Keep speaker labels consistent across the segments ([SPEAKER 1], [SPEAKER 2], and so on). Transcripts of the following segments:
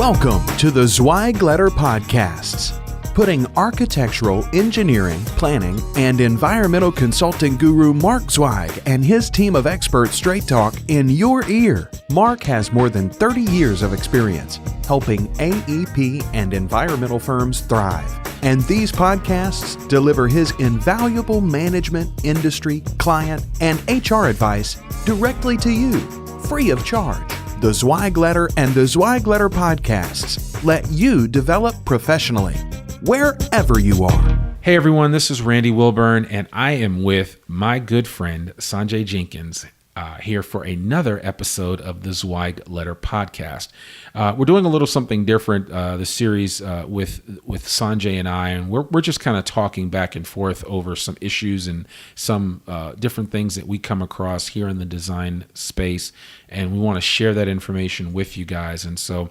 [SPEAKER 1] Welcome to the Zweig Podcasts, putting architectural, engineering, planning, and environmental consulting guru Mark Zweig and his team of experts straight talk in your ear. Mark has more than 30 years of experience helping AEP and environmental firms thrive. And these podcasts deliver his invaluable management, industry, client, and HR advice directly to you, free of charge. The Zweig Letter and the Zweig Letter podcasts let you develop professionally, wherever you are.
[SPEAKER 2] Hey everyone, this is Randy Wilburn, and I am with my good friend Sanjay Jenkins here for another episode of the Zweig Letter podcast. We're doing a little something different this series with Sanjay and I, and we're just kind of talking back and forth over some issues and some different things that we come across here in the design space, and we want to share that information with you guys. And so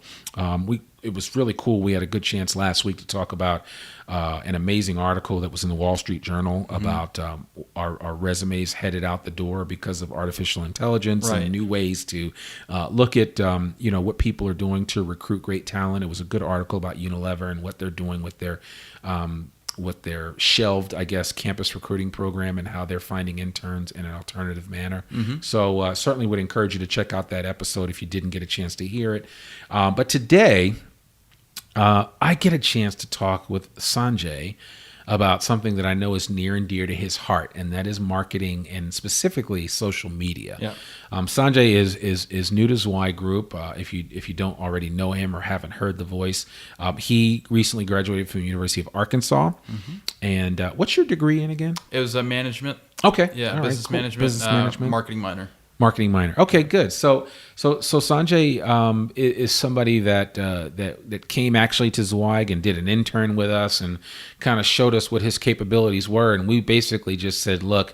[SPEAKER 2] it was really cool. We had a good chance last week to talk about an amazing article that was in the Wall Street Journal about our resumes headed out the door because of artificial intelligence and new ways to look at what people are doing to recruit great talent. It was a good article about Unilever and what they're doing with their shelved, I guess, campus recruiting program and how they're finding interns in an alternative manner. So certainly would encourage you to check out that episode if you didn't get a chance to hear it. But today, I get a chance to talk with Sanjay about something that I know is near and dear to his heart, and that is marketing and specifically social media. Yeah. Sanjay is new to Zweig Group. If you don't already know him or haven't heard the voice, he recently graduated from the University of Arkansas. And what's your degree in again?
[SPEAKER 3] It was management.
[SPEAKER 2] Okay.
[SPEAKER 3] Yeah,
[SPEAKER 2] all
[SPEAKER 3] business
[SPEAKER 2] right, cool.
[SPEAKER 3] management.
[SPEAKER 2] Business management.
[SPEAKER 3] Marketing minor.
[SPEAKER 2] Marketing minor. Okay, good. So Sanjay is somebody that came actually to Zweig and did an intern with us and kind of showed us what his capabilities were, and we basically just said, look,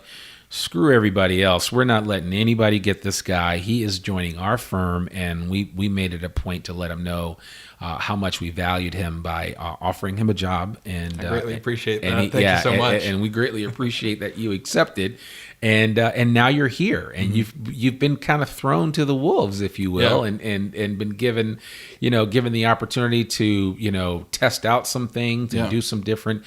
[SPEAKER 2] screw everybody else. We're not letting anybody get this guy. He is joining our firm, and we made it a point to let him know how much we valued him by offering him a job. And
[SPEAKER 3] I greatly appreciate that.
[SPEAKER 2] Thank
[SPEAKER 3] you so much.
[SPEAKER 2] And we greatly appreciate that you accepted. And now you're here, and you've been kind of thrown to the wolves, if you will, and been given the opportunity to test out some things and do some different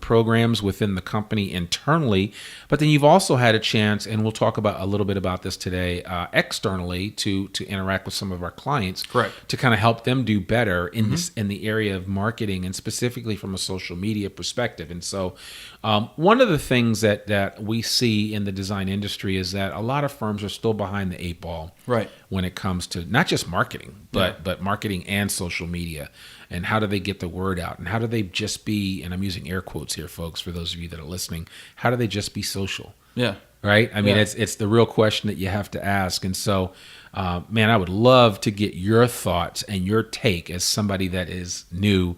[SPEAKER 2] programs within the company internally. But then you've also had a chance, and we'll talk about a little bit about this today, externally to interact with some of our clients,
[SPEAKER 3] correct,
[SPEAKER 2] to kind of help them do better in the area of marketing and specifically from a social media perspective. And so one of the things that we see in the design industry is that a lot of firms are still behind the eight ball,
[SPEAKER 3] right,
[SPEAKER 2] when it comes to not just marketing, but marketing and social media. And how do they get the word out? And how do they just be, and I'm using air quotes here, folks, for those of you that are listening, how do they just be social?
[SPEAKER 3] Yeah.
[SPEAKER 2] Right? I mean, it's the real question that you have to ask. And so, man, I would love to get your thoughts and your take as somebody that is new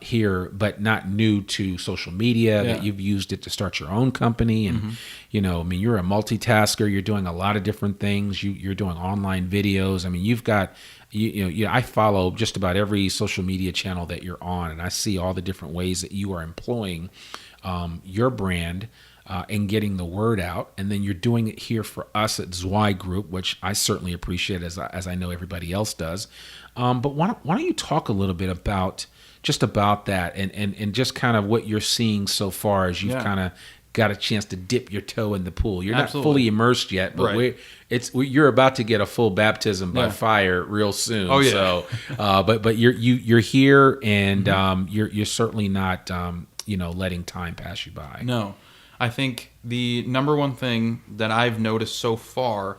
[SPEAKER 2] here, but not new to social media, that you've used it to start your own company. And, you're a multitasker. You're doing a lot of different things. You're doing online videos. I mean, you've got... I follow just about every social media channel that you're on, and I see all the different ways that you are employing your brand and getting the word out. And then you're doing it here for us at Zweig Group, which I certainly appreciate, as I know everybody else does. But why don't you talk a little bit about that and just kind of what you're seeing so far as you've kind of got a chance to dip your toe in the pool. You're not fully immersed yet, but you're about to get a full baptism by fire real soon.
[SPEAKER 3] Oh yeah.
[SPEAKER 2] So, but you're here, and you're certainly not letting time pass you by.
[SPEAKER 3] No, I think the number one thing that I've noticed so far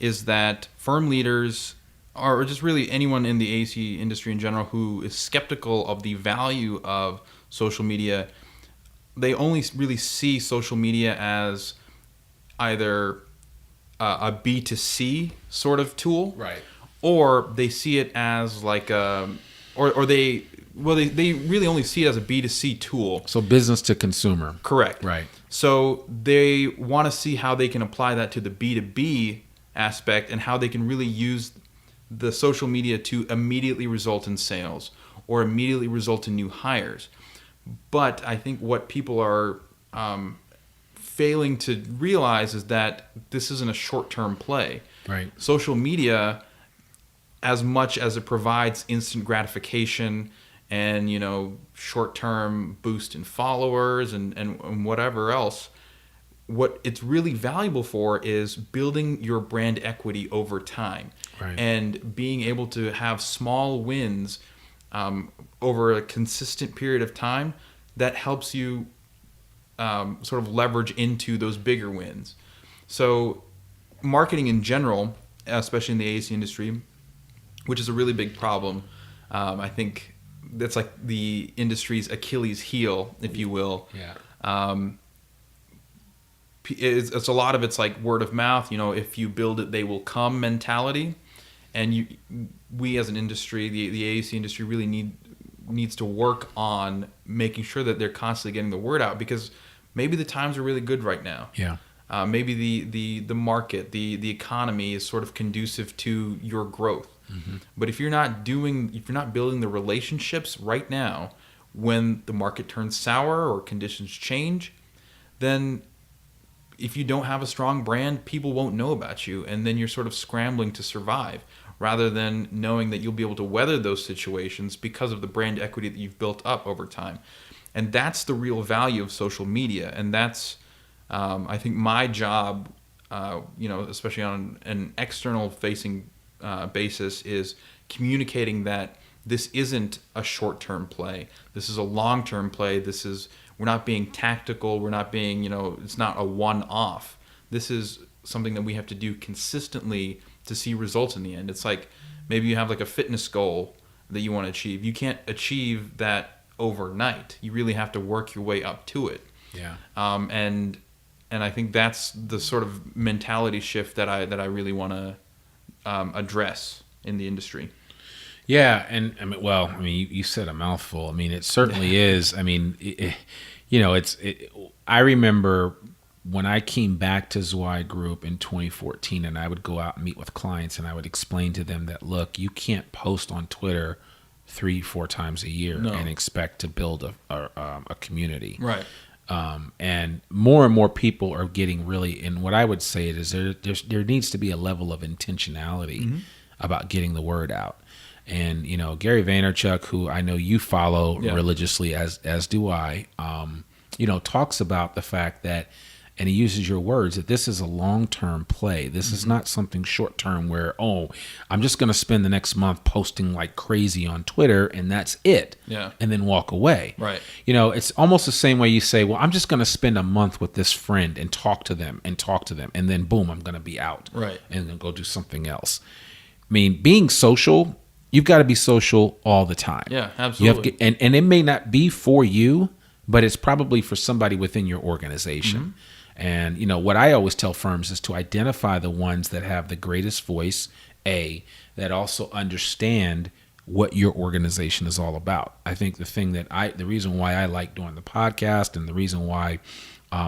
[SPEAKER 3] is that firm leaders, or just really anyone in the AC industry in general, who is skeptical of the value of social media, they only really see social media as either a B2C sort of tool,
[SPEAKER 2] right?
[SPEAKER 3] Or they see it as like they really only see it as a B2C tool.
[SPEAKER 2] So business to consumer.
[SPEAKER 3] Correct.
[SPEAKER 2] Right.
[SPEAKER 3] So they want to see how they can apply that to the B2B aspect and how they can really use the social media to immediately result in sales or immediately result in new hires. But I think what people are failing to realize is that this isn't a short-term play.
[SPEAKER 2] Right.
[SPEAKER 3] Social media as much as it provides instant gratification and, short-term boost in followers and whatever else, what it's really valuable for is building your brand equity over time.
[SPEAKER 2] Right.
[SPEAKER 3] And being able to have small wins over a consistent period of time that helps you sort of leverage into those bigger wins. So marketing in general, especially in the AEC industry, which is a really big problem, I think that's like the industry's Achilles heel, if you will.
[SPEAKER 2] Yeah.
[SPEAKER 3] It's a lot of it's like word of mouth. If you build it, they will come mentality. And we as an industry, the AEC industry, really needs to work on making sure that they're constantly getting the word out, because maybe the times are really good right now.
[SPEAKER 2] Yeah.
[SPEAKER 3] Maybe the market, the economy is sort of conducive to your growth. Mm-hmm. But if you're not building the relationships right now, when the market turns sour or conditions change, then if you don't have a strong brand, people won't know about you, and then you're sort of scrambling to survive, rather than knowing that you'll be able to weather those situations because of the brand equity that you've built up over time. And that's the real value of social media, and that's I think my job, especially on an external facing basis, is communicating that this isn't a short-term play. This is a long-term play. We're not being tactical. We're not being, it's not a one-off. This is something that we have to do consistently to see results in the end. It's like maybe you have like a fitness goal that you want to achieve. You can't achieve that overnight. You really have to work your way up to it.
[SPEAKER 2] Yeah.
[SPEAKER 3] And I think that's the sort of mentality shift that I really want to address in the industry.
[SPEAKER 2] Yeah, and you said a mouthful. I mean, it certainly is. I mean, I remember when I came back to Zweig Group in 2014, and I would go out and meet with clients, and I would explain to them that, look, you can't post on Twitter 3-4 times a year and expect to build a community.
[SPEAKER 3] Right.
[SPEAKER 2] And more people are getting really, and what I would say is there needs to be a level of intentionality mm-hmm. about getting the word out. And, Gary Vaynerchuk, who I know you follow religiously, as do I, talks about the fact that, and he uses your words, that this is a long-term play. This mm-hmm. is not something short-term where, I'm just going to spend the next month posting like crazy on Twitter and that's it.
[SPEAKER 3] Yeah.
[SPEAKER 2] And then walk away.
[SPEAKER 3] Right.
[SPEAKER 2] It's almost the same way you say, well, I'm just going to spend a month with this friend and talk to them. And then boom, I'm going to be out.
[SPEAKER 3] Right.
[SPEAKER 2] And then go do something else. I mean, being social, you've got to be social all the time.
[SPEAKER 3] Yeah, absolutely.
[SPEAKER 2] And it may not be for you, but it's probably for somebody within your organization. Mm-hmm. And, what I always tell firms is to identify the ones that have the greatest voice, that also understand what your organization is all about. I think the reason why I like doing the podcast, and the reason why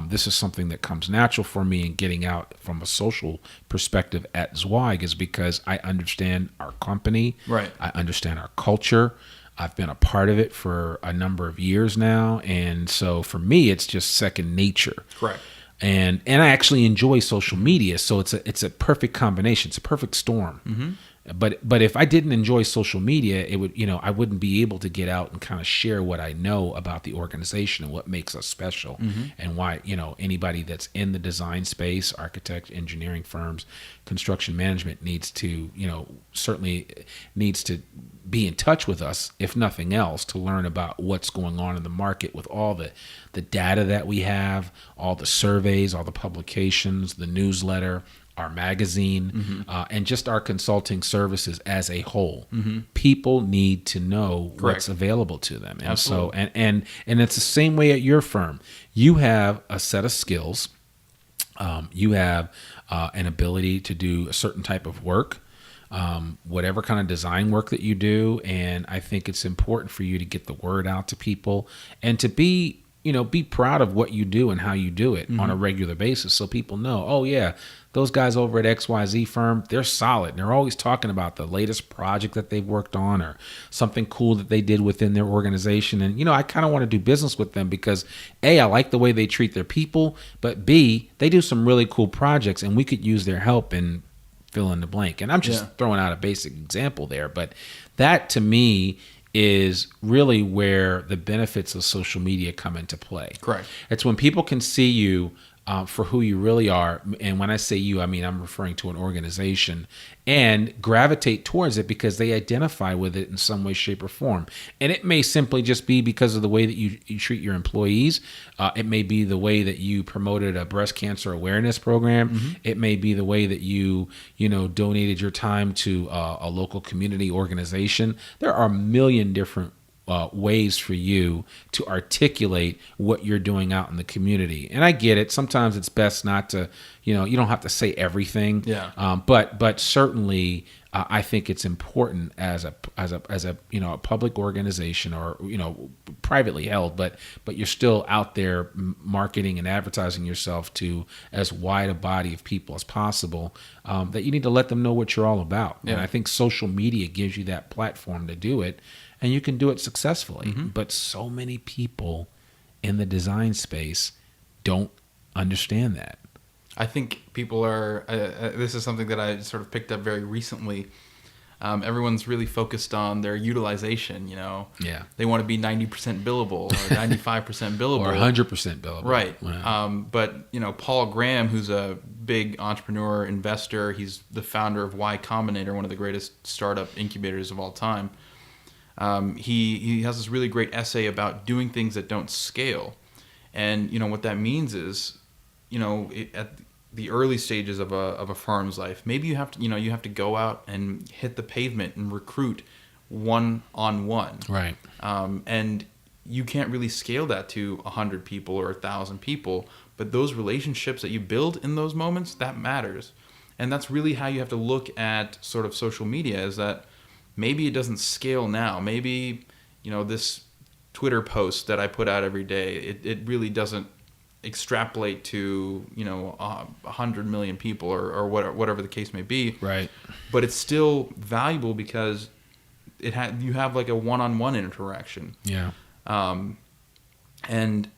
[SPEAKER 2] this is something that comes natural for me in getting out from a social perspective at Zweig, is because I understand our company.
[SPEAKER 3] Right.
[SPEAKER 2] I understand our culture. I've been a part of it for a number of years now. And so for me, it's just second nature.
[SPEAKER 3] Correct.
[SPEAKER 2] And I actually enjoy social media. So it's a perfect combination. It's a perfect storm. Mm-hmm. But if I didn't enjoy social media, it would, I wouldn't be able to get out and kind of share what I know about the organization and what makes us special, mm-hmm. and why, anybody that's in the design space, architect, engineering firms, construction management needs to, certainly needs to be in touch with us, if nothing else, to learn about what's going on in the market with all the data that we have, all the surveys, all the publications, the newsletter, our magazine, mm-hmm. And just our consulting services as a whole. Mm-hmm. People need to know what's available to them. And Absolutely. So, and it's the same way at your firm. You have a set of skills. You have an ability to do a certain type of work, whatever kind of design work that you do. And I think it's important for you to get the word out to people and to be proud of what you do and how you do it, mm-hmm. on a regular basis, so people know, oh yeah, those guys over at XYZ firm, they're solid. And they're always talking about the latest project that they've worked on or something cool that they did within their organization. And, I kind of want to do business with them because A, I like the way they treat their people, but B, they do some really cool projects and we could use their help in fill in the blank. And I'm just throwing out a basic example there, but that to me is really where the benefits of social media come into play.
[SPEAKER 3] Correct.
[SPEAKER 2] It's when people can see you for who you really are. And when I say you, I mean, I'm referring to an organization, and gravitate towards it because they identify with it in some way, shape, or form. And it may simply just be because of the way that you treat your employees. It may be the way that you promoted a breast cancer awareness program. Mm-hmm. It may be the way that you donated your time to a local community organization. There are a million different ways for you to articulate what you're doing out in the community. And I get it. Sometimes it's best not to, you don't have to say everything.
[SPEAKER 3] Yeah.
[SPEAKER 2] But certainly I think it's important as a a public organization or, privately held, but you're still out there marketing and advertising yourself to as wide a body of people as possible, that you need to let them know what you're all about. Yeah. And I think social media gives you that platform to do it. And you can do it successfully. Mm-hmm. But so many people in the design space don't understand that.
[SPEAKER 3] I think people are, this is something that I sort of picked up very recently. Everyone's really focused on their utilization,
[SPEAKER 2] Yeah.
[SPEAKER 3] They want to be 90% billable or 95% billable.
[SPEAKER 2] Or 100% billable.
[SPEAKER 3] Right.
[SPEAKER 2] Wow.
[SPEAKER 3] But, Paul Graham, who's a big entrepreneur, investor, he's the founder of Y Combinator, one of the greatest startup incubators of all time. He has this really great essay about doing things that don't scale. And, what that means is, at the early stages of a firm's life, maybe you have to go out and hit the pavement and recruit one-on-one.
[SPEAKER 2] Right.
[SPEAKER 3] And you can't really scale that to 100 people or 1,000 people, but those relationships that you build in those moments, that matters. And that's really how you have to look at sort of social media, is that maybe it doesn't scale now. Maybe, this Twitter post that I put out every day, it really doesn't extrapolate to, 100 million people or whatever the case may be.
[SPEAKER 2] Right.
[SPEAKER 3] But it's still valuable because you have like a one-on-one interaction.
[SPEAKER 2] Yeah.
[SPEAKER 3] And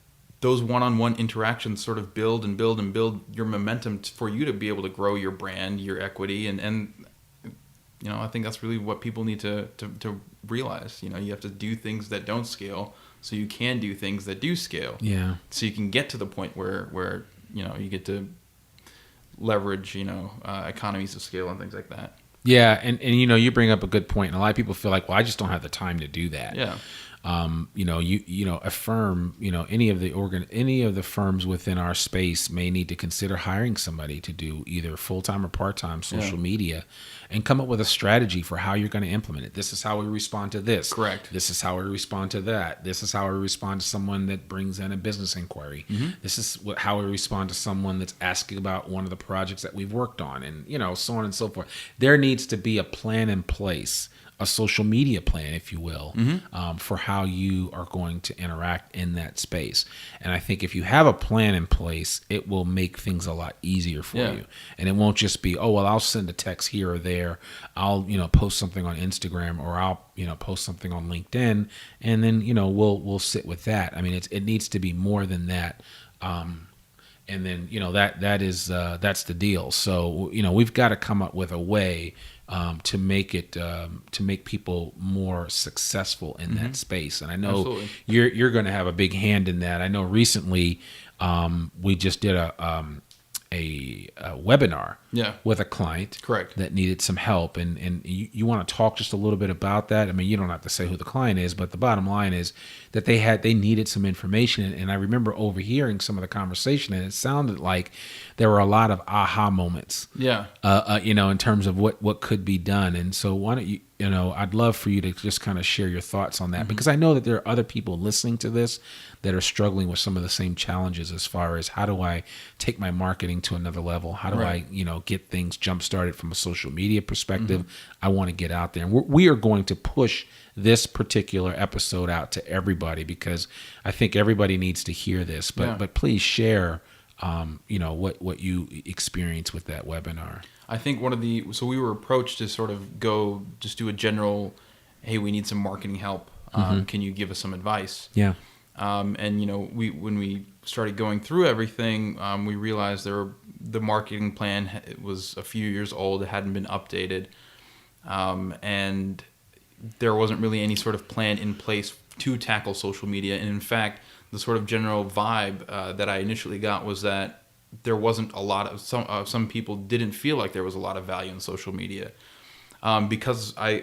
[SPEAKER 3] those one-on-one interactions sort of build and build and build your momentum for you to be able to grow your brand, your equity, and I think that's really what people need to realize. You have to do things that don't scale so you can do things that do scale.
[SPEAKER 2] Yeah.
[SPEAKER 3] So you can get to the point where you get to leverage, economies of scale and things like that.
[SPEAKER 2] Yeah, and you bring up a good point. And a lot of people feel like, well, I just don't have the time to do that.
[SPEAKER 3] Yeah.
[SPEAKER 2] A firm, any of the firms within our space may need to consider hiring somebody to do either full-time or part-time social media, and come up with a strategy for how you're going to implement it. This is how we respond to this.
[SPEAKER 3] Correct.
[SPEAKER 2] This is how we respond to that. This is how we respond to someone that brings in a business inquiry. Mm-hmm. This is how we respond to someone that's asking about one of the projects that we've worked on, and so on and so forth. There needs to be a plan in place, a social media plan, if you will, mm-hmm. For how you are going to interact in that space. And I think if you have a plan in place, it will make things a lot easier for you. And it won't just be, oh, well, I'll send a text here or there. I'll, post something on Instagram, or I'll, post something on LinkedIn, and then, we'll sit with that. I mean, it needs to be more than that. And then, that's the deal. So, we've got to come up with a way to make people more successful in that space. And I know
[SPEAKER 3] Absolutely.
[SPEAKER 2] you're going to have a big hand in that. I know recently we just did a webinar with a client.
[SPEAKER 3] Correct.
[SPEAKER 2] That needed some help. And you want to talk just a little bit about that? I mean, you don't have to say who the client is, but the bottom line is that they needed some information. And I remember overhearing some of the conversation, and it sounded like there were a lot of aha moments.
[SPEAKER 3] Yeah.
[SPEAKER 2] In terms of what could be done. And so why don't you, I'd love for you to just kind of share your thoughts on that, mm-hmm. because I know that there are other people listening to this that are struggling with some of the same challenges as far as, how do I take my marketing to another level? How do I, get things jump started from a social media perspective? Mm-hmm. I want to get out there. And we are going to push this particular episode out to everybody, because I think everybody needs to hear this. But please share, what you experienced with that webinar.
[SPEAKER 3] I think so we were approached to sort of go just do a general, hey, we need some marketing help. Mm-hmm. Can you give us some advice?
[SPEAKER 2] Yeah.
[SPEAKER 3] And when we started going through everything, we realized the marketing plan was a few years old. It hadn't been updated, and there wasn't really any sort of plan in place to tackle social media. And in fact, the sort of general vibe that I initially got was that there wasn't a lot of some people didn't feel like there was a lot of value in social media. Because I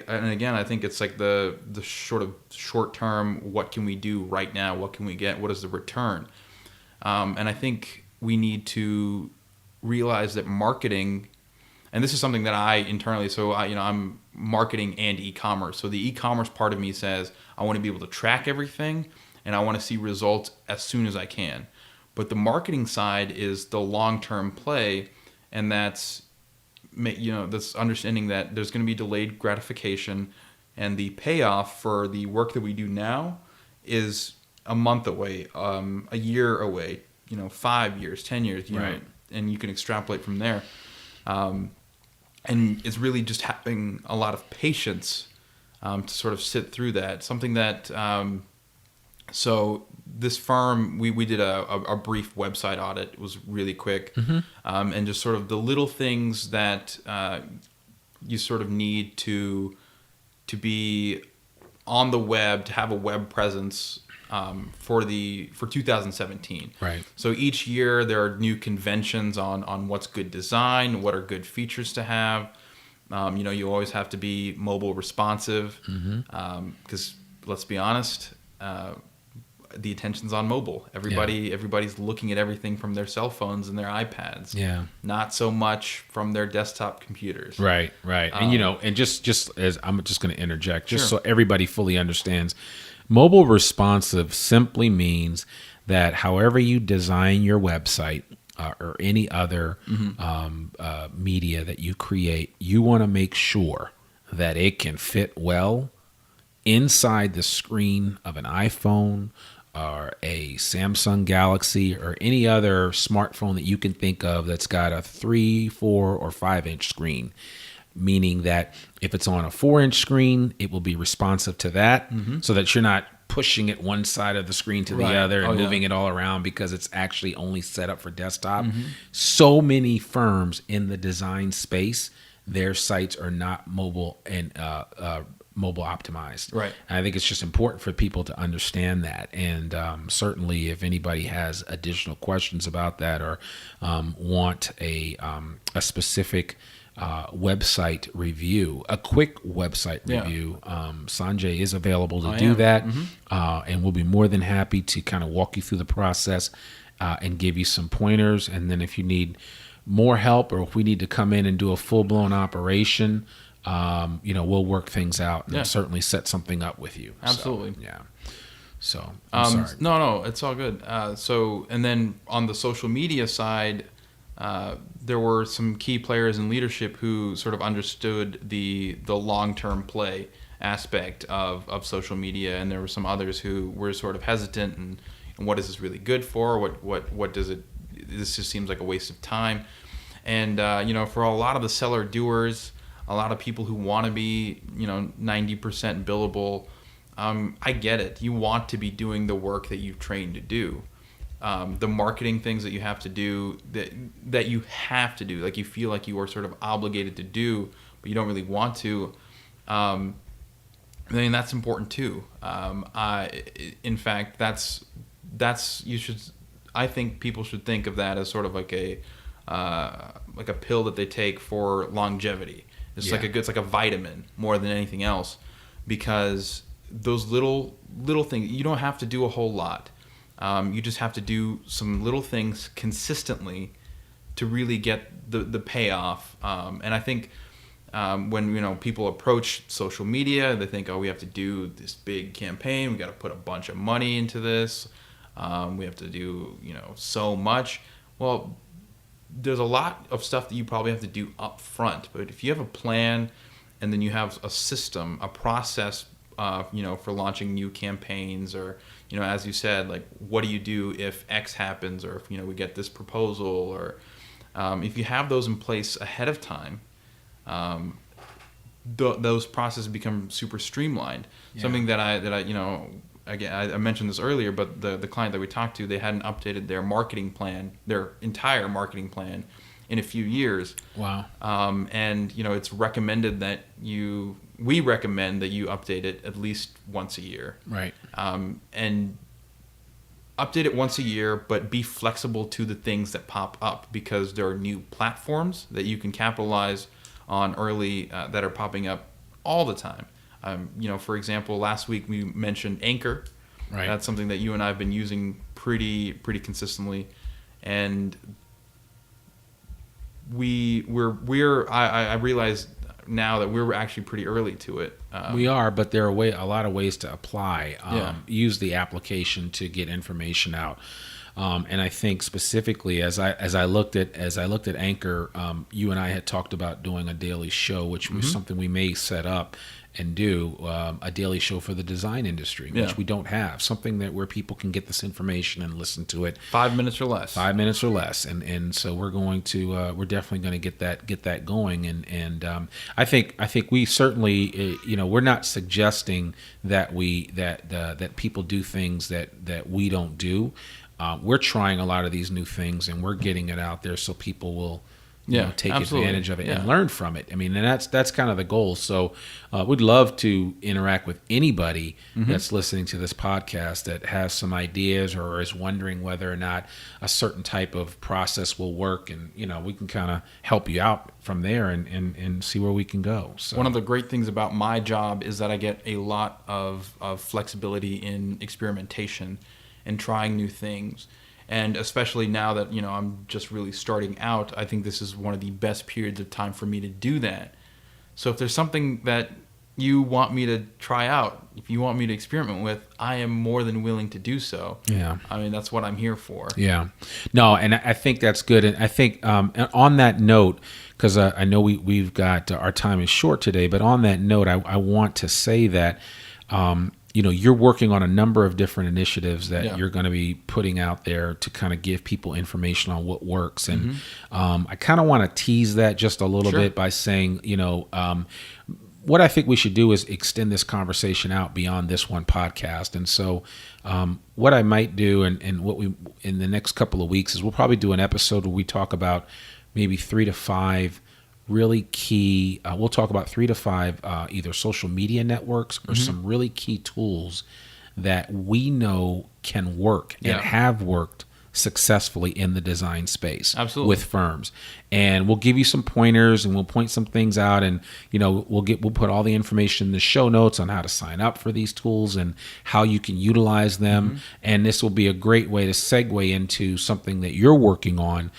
[SPEAKER 3] think it's like the sort of short term, what can we do right now? What can we get? What is the return? And I think we need to realize that marketing, and this is something that I internally, I'm marketing and e-commerce. So the e-commerce part of me says I want to be able to track everything and I want to see results as soon as I can. But the marketing side is the long-term play, and that's understanding that there's going to be delayed gratification, and the payoff for the work that we do now is a month away, a year away, 5 years, 10 years,
[SPEAKER 2] right.
[SPEAKER 3] And you can extrapolate from there. And it's really just having a lot of patience to sort of sit through that. Something that, so this firm, we did a brief website audit. It was really quick. And just sort of the little things that you sort of need to be on the web, to have a web presence for 2017.
[SPEAKER 2] Right.
[SPEAKER 3] So each year there are new conventions on what's good design, what are good features to have. You always have to be mobile responsive, because let's be honest, the attention's on mobile. Everybody's looking at everything from their cell phones and their iPads.
[SPEAKER 2] Yeah.
[SPEAKER 3] Not so much from their desktop computers.
[SPEAKER 2] Right. And and just as I'm just going to interject, just
[SPEAKER 3] Sure.
[SPEAKER 2] so everybody fully understands, mobile responsive simply means that however you design your website or any other media that you create, you want to make sure that it can fit well inside the screen of an iPhone or a Samsung Galaxy or any other smartphone that you can think of that's got a 3, 4, or 5-inch screen. Meaning that if it's on a 4-inch screen, it will be responsive to that, so that you're not pushing it one side of the screen to the other and moving it all around because it's actually only set up for desktop. So many firms in the design space, their sites are not mobile and mobile optimized.
[SPEAKER 3] Right.
[SPEAKER 2] And I think it's just important for people to understand that. And certainly if anybody has additional questions about that or want a specific website review, a quick website review, Sanjay is available to do that. And we'll be more than happy to kind of walk you through the process and give you some pointers. And then if you need more help or if we need to come in and do a full-blown operation, we'll work things out and certainly set something up with you.
[SPEAKER 3] Absolutely.
[SPEAKER 2] So I'm sorry.
[SPEAKER 3] No, it's all good. And then on the social media side, there were some key players in leadership who sort of understood the long-term play aspect of social media, and there were some others who were sort of hesitant and what is this really good for? What does it? This just seems like a waste of time. And for a lot of the seller doers, a lot of people who want to be 90% billable, I get it. You want to be doing the work that you've trained to do. The marketing things that you have to do, that you have to do, like you feel like you are sort of obligated to do, but you don't really want to. I mean, that's important too. In fact, I think people should think of that as sort of like a pill that they take for longevity. It's like a vitamin more than anything else, because those little things, you don't have to do a whole lot. You just have to do some little things consistently to really get the payoff. And I think when people approach social media, they think, we have to do this big campaign. We got to put a bunch of money into this. We have to do so much. Well, there's a lot of stuff that you probably have to do up front. But if you have a plan and then you have a system, a process, for launching new campaigns, or as you said, like what do you do if X happens, or if we get this proposal, or if you have those in place ahead of time, those processes become super streamlined. Something that I again, I mentioned this earlier, but the client that we talked to, they hadn't updated their marketing plan, their entire marketing plan, in a few years.
[SPEAKER 2] Wow.
[SPEAKER 3] And it's recommended that we recommend that you update it at least once a year.
[SPEAKER 2] Right.
[SPEAKER 3] And update it once a year, but be flexible to the things that pop up, because there are new platforms that you can capitalize on early that are popping up all the time. For example, last week we mentioned Anchor.
[SPEAKER 2] Right.
[SPEAKER 3] That's something that you and I have been using pretty consistently, and I realize now that we're actually pretty early to it.
[SPEAKER 2] We are, but there are a lot of ways to apply. Use the application to get information out. And I think specifically, as I looked at Anchor, you and I had talked about doing a daily show, which was something we may set up and do, a daily show for the design industry, which we don't have. Something where people can get this information and listen to it
[SPEAKER 3] 5 minutes or less.
[SPEAKER 2] 5 minutes or less, and so we're definitely going to get that going. And I think we certainly, we're not suggesting that that people do things that we don't do. We're trying a lot of these new things, and we're getting it out there so people will take advantage of it and learn from it. I mean, and that's kind of the goal. So we'd love to interact with anybody that's listening to this podcast that has some ideas or is wondering whether or not a certain type of process will work. And, we can kind of help you out from there and see where we can go. So
[SPEAKER 3] one of the great things about my job is that I get a lot of flexibility in experimentation and trying new things. And especially now that, I'm just really starting out, I think this is one of the best periods of time for me to do that. So if there's something that you want me to try out, if you want me to experiment with, I am more than willing to do so.
[SPEAKER 2] Yeah.
[SPEAKER 3] I mean, that's what I'm here for.
[SPEAKER 2] Yeah. No, and I think that's good. And I think on that note, because I know we've got, our time is short today, but on that note, I want to say that, you're working on a number of different initiatives that you're going to be putting out there to kind of give people information on what works. And I kind of want to tease that just a little bit by saying, what I think we should do is extend this conversation out beyond this one podcast. And so what I might do and what we in the next couple of weeks is we'll probably do an episode where we talk about maybe 3 to 5 really key, we'll talk about 3 to 5 either social media networks or some really key tools that we know can work and have worked successfully in the design space with firms. And we'll give you some pointers and we'll point some things out, and we'll put all the information in the show notes on how to sign up for these tools and how you can utilize them. And this will be a great way to segue into something that you're working on,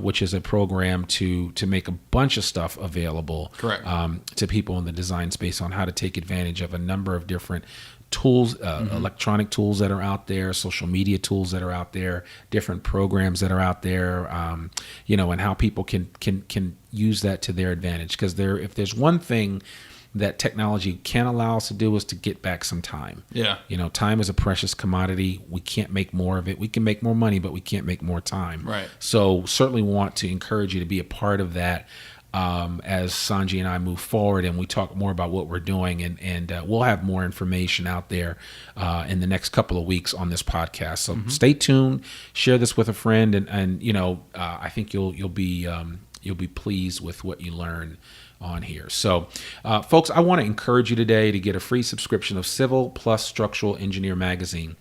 [SPEAKER 2] which is a program to make a bunch of stuff available to people in the design space on how to take advantage of a number of different tools, electronic tools that are out there, social media tools that are out there, different programs that are out there, and how people can use that to their advantage. Because if there's one thing that technology can allow us to do is to get back some time. Yeah. Time is a precious commodity. We can't make more of it. We can make more money, but we can't make more time. Right. So certainly want to encourage you to be a part of that. As Sanjay and I move forward and we talk more about what we're doing, and we'll have more information out there in the next couple of weeks on this podcast. So stay tuned, share this with a friend, and I think you'll be pleased with what you learn on here. So, folks, I want to encourage you today to get a free subscription of Civil plus Structural Engineer magazine.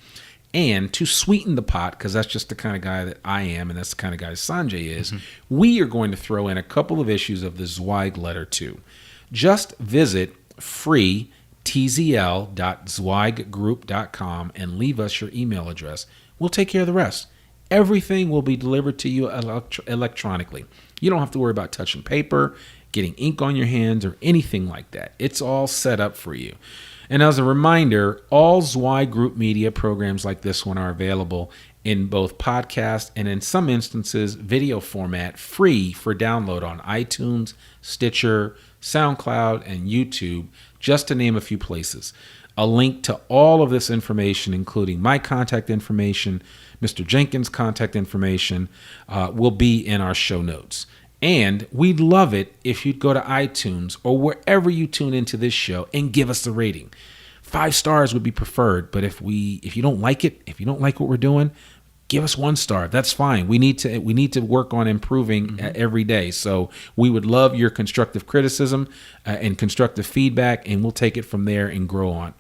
[SPEAKER 2] And to sweeten the pot, because that's just the kind of guy that I am, and that's the kind of guy Sanjay is, we are going to throw in a couple of issues of the Zweig letter too. Just visit free.tzl.zweiggroup.com and leave us your email address. We'll take care of the rest. Everything will be delivered to you electronically. You don't have to worry about touching paper, getting ink on your hands, or anything like that. It's all set up for you. And as a reminder, all Zweig Group media programs like this one are available in both podcast and, in some instances, video format, free for download on iTunes, Stitcher, SoundCloud, and YouTube, just to name a few places. A link to all of this information, including my contact information, Mr. Jenkins' contact information, will be in our show notes. And we'd love it if you'd go to iTunes or wherever you tune into this show and give us a rating. 5 stars would be preferred. But if you don't like it, if you don't like what we're doing, give us 1 star. That's fine. We need to work on improving every day. So we would love your constructive criticism and constructive feedback, and we'll take it from there and grow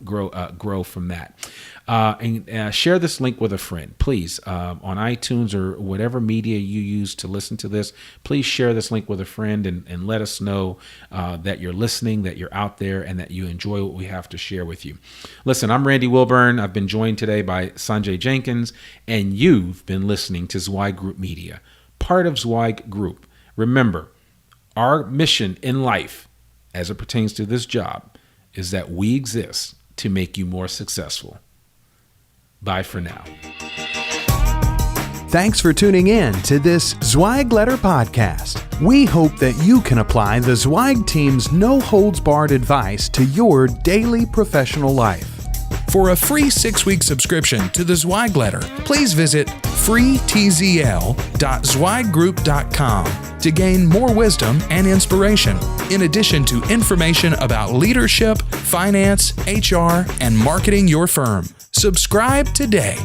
[SPEAKER 2] from that. And share this link with a friend, please, on iTunes or whatever media you use to listen to this. Please share this link with a friend and let us know that you're listening, that you're out there, and that you enjoy what we have to share with you. Listen, I'm Randy Wilburn. I've been joined today by Sanjay Jenkins, and you've been listening to Zweig Group Media, part of Zweig Group. Remember, our mission in life, as it pertains to this job, is that we exist to make you more successful. Bye for now.
[SPEAKER 1] Thanks for tuning in to this Zweig Letter podcast. We hope that you can apply the Zweig team's no-holds-barred advice to your daily professional life. For a free 6-week subscription to the Zweig Letter, please visit freetzl.zweiggroup.com to gain more wisdom and inspiration, in addition to information about leadership, finance, HR, and marketing your firm. Subscribe today.